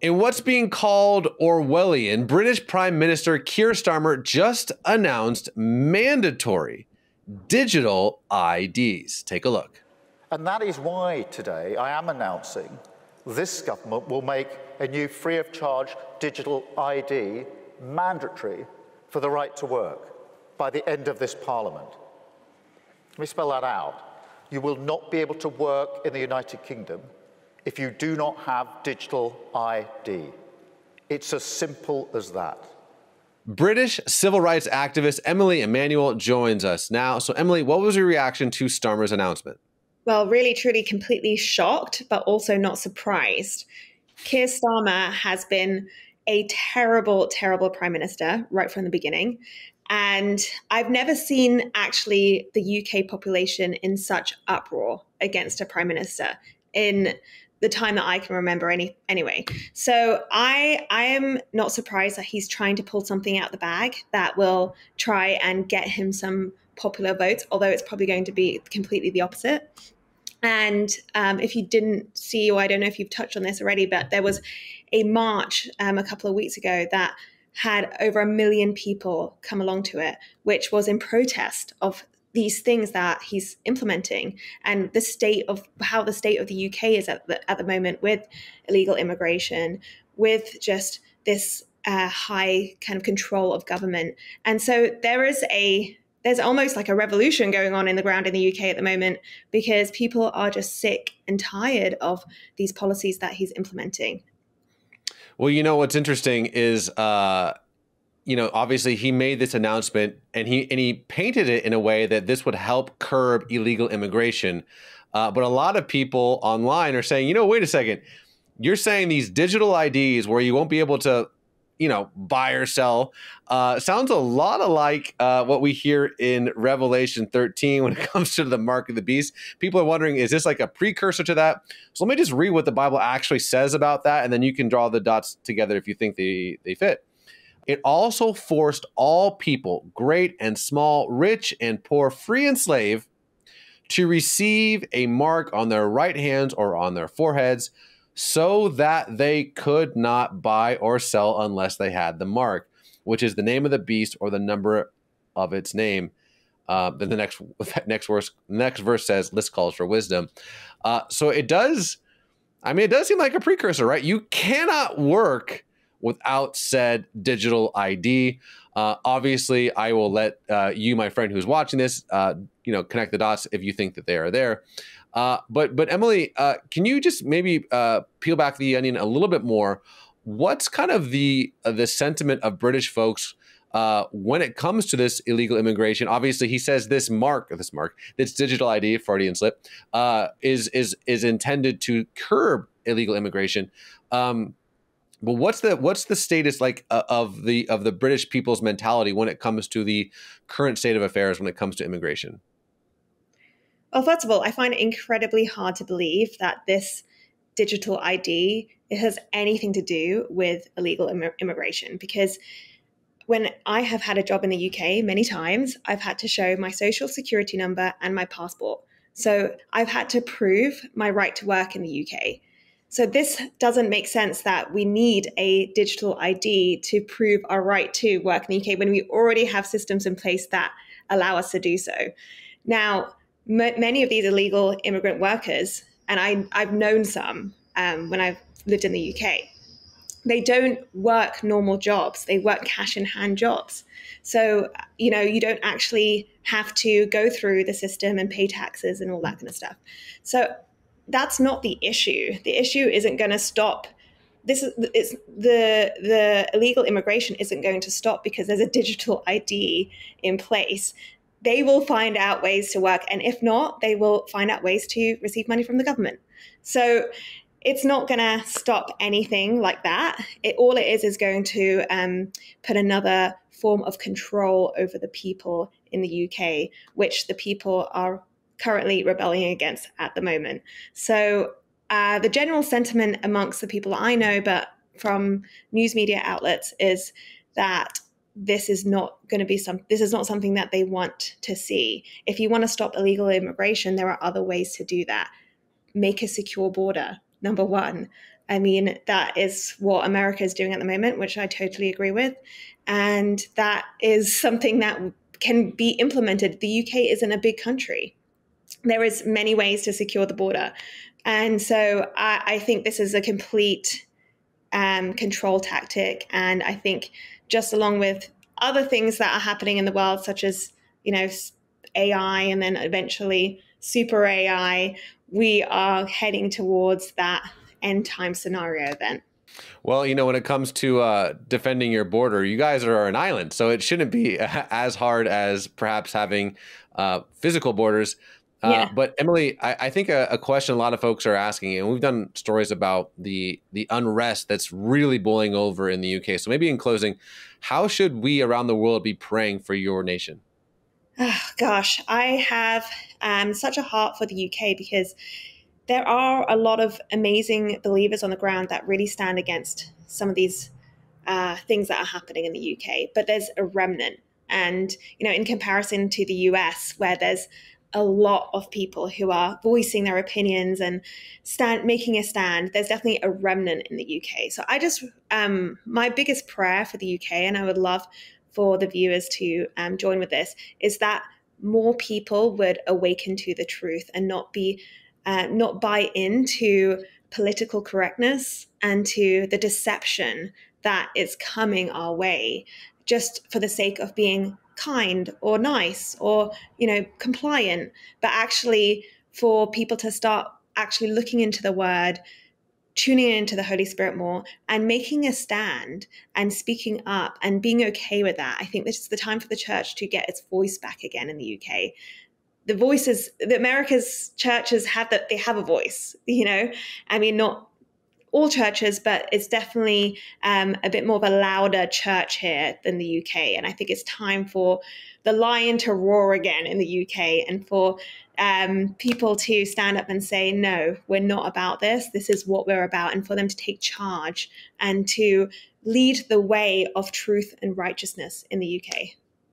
In what's being called Orwellian, British Prime Minister Keir Starmer just announced mandatory digital IDs. Take a look. And that is why today I am announcing this government will make a new free-of-charge digital ID mandatory for the right to work by the end of this Parliament. Let me spell that out. You will not be able to work in the United Kingdom if you do not have digital ID. It's as simple as that. British civil rights activist Emily Emanuel joins us now. So, Emily, what was your reaction to Starmer's announcement? Well, really, truly, completely shocked, but also not surprised. Keir Starmer has been a terrible, terrible prime minister right from the beginning. And I've never seen actually the UK population in such uproar against a prime minister in the time that I can remember anyway. So I am not surprised that he's trying to pull something out the bag that will try and get him some popular votes, although it's probably going to be completely the opposite. And if you didn't see, or I don't know if you've touched on this already, but there was a march a couple of weeks ago that had over 1 million people come along to it, which was in protest of these things that he's implementing and the state of how the state of the UK is at the moment with illegal immigration, with just this high kind of control of government. And so there's almost like a revolution going on in the ground in the UK at the moment because people are just sick and tired of these policies that he's implementing. Well, what's interesting is, obviously he made this announcement and he painted it in a way that this would help curb illegal immigration. But a lot of people online are saying, wait a second, you're saying these digital IDs where you won't be able to, buy or sell, sounds a lot like what we hear in Revelation 13 when it comes to the mark of the beast. People are wondering, is this like a precursor to that? So let me just read what the Bible actually says about that, and then you can draw the dots together if you think they fit. It also forced all people, great and small, rich and poor, free and slave, to receive a mark on their right hands or on their foreheads, so that they could not buy or sell unless they had the mark, which is the name of the beast or the number of its name. Then the next verse says, "This calls for wisdom." So it does seem like a precursor, right? You cannot work without said digital ID. Obviously, I will let you, my friend who's watching this, connect the dots if you think that they are there. But Emily, can you just maybe peel back the onion a little bit more? What's kind of the sentiment of British folks when it comes to this illegal immigration? Obviously, he says this digital ID, Freudian slip, is intended to curb illegal immigration. But what's the status like of the British people's mentality when it comes to the current state of affairs when it comes to immigration? Well, first of all, I find it incredibly hard to believe that this digital ID has anything to do with illegal immigration, because when I have had a job in the UK many times, I've had to show my social security number and my passport. So I've had to prove my right to work in the UK. So this doesn't make sense that we need a digital ID to prove our right to work in the UK when we already have systems in place that allow us to do so. Now, many of these illegal immigrant workers, and I've known some when I've lived in the UK, they don't work normal jobs. They work cash in hand jobs. So, you don't actually have to go through the system and pay taxes and all that kind of stuff. So that's not the issue. The issue isn't going to stop. The illegal immigration isn't going to stop because there's a digital ID in place. They will find out ways to work. And if not, they will find out ways to receive money from the government. So it's not going to stop anything like that. All it is going to put another form of control over the people in the UK, which the people are currently rebelling against at the moment. So the general sentiment amongst the people I know, but from news media outlets, is that this is not something that they want to see. If you want to stop illegal immigration, there are other ways to do that. Make a secure border, number one. I mean, that is what America is doing at the moment, which I totally agree with. And that is something that can be implemented. The UK isn't a big country. There is many ways to secure the border. And so I think this is a complete control tactic. And I think just along with other things that are happening in the world, such as, AI and then eventually super AI, we are heading towards that end time scenario then. Well, when it comes to defending your border, you guys are an island, so it shouldn't be as hard as perhaps having physical borders. Yeah. But Emily, I think a question a lot of folks are asking, and we've done stories about the unrest that's really boiling over in the UK. So maybe in closing, how should we around the world be praying for your nation? Oh, gosh, I have such a heart for the UK because there are a lot of amazing believers on the ground that really stand against some of these things that are happening in the UK. But there's a remnant. And, in comparison to the US, where there's a lot of people who are voicing their opinions and making a stand, there's definitely a remnant in the UK. So I just, my biggest prayer for the UK, and I would love for the viewers to join with this, is that more people would awaken to the truth and not buy into political correctness and to the deception that is coming our way just for the sake of being kind or nice or compliant, but actually for people to start actually looking into the word, tuning into the Holy Spirit more and making a stand and speaking up and being okay with that. I think this is the time for the church to get its voice back again in the UK. The America's churches they have a voice, I mean, not all churches, but it's definitely a bit more of a louder church here than the UK. And I think it's time for the lion to roar again in the UK and for people to stand up and say, no, we're not about this. This is what we're about. And for them to take charge and to lead the way of truth and righteousness in the UK.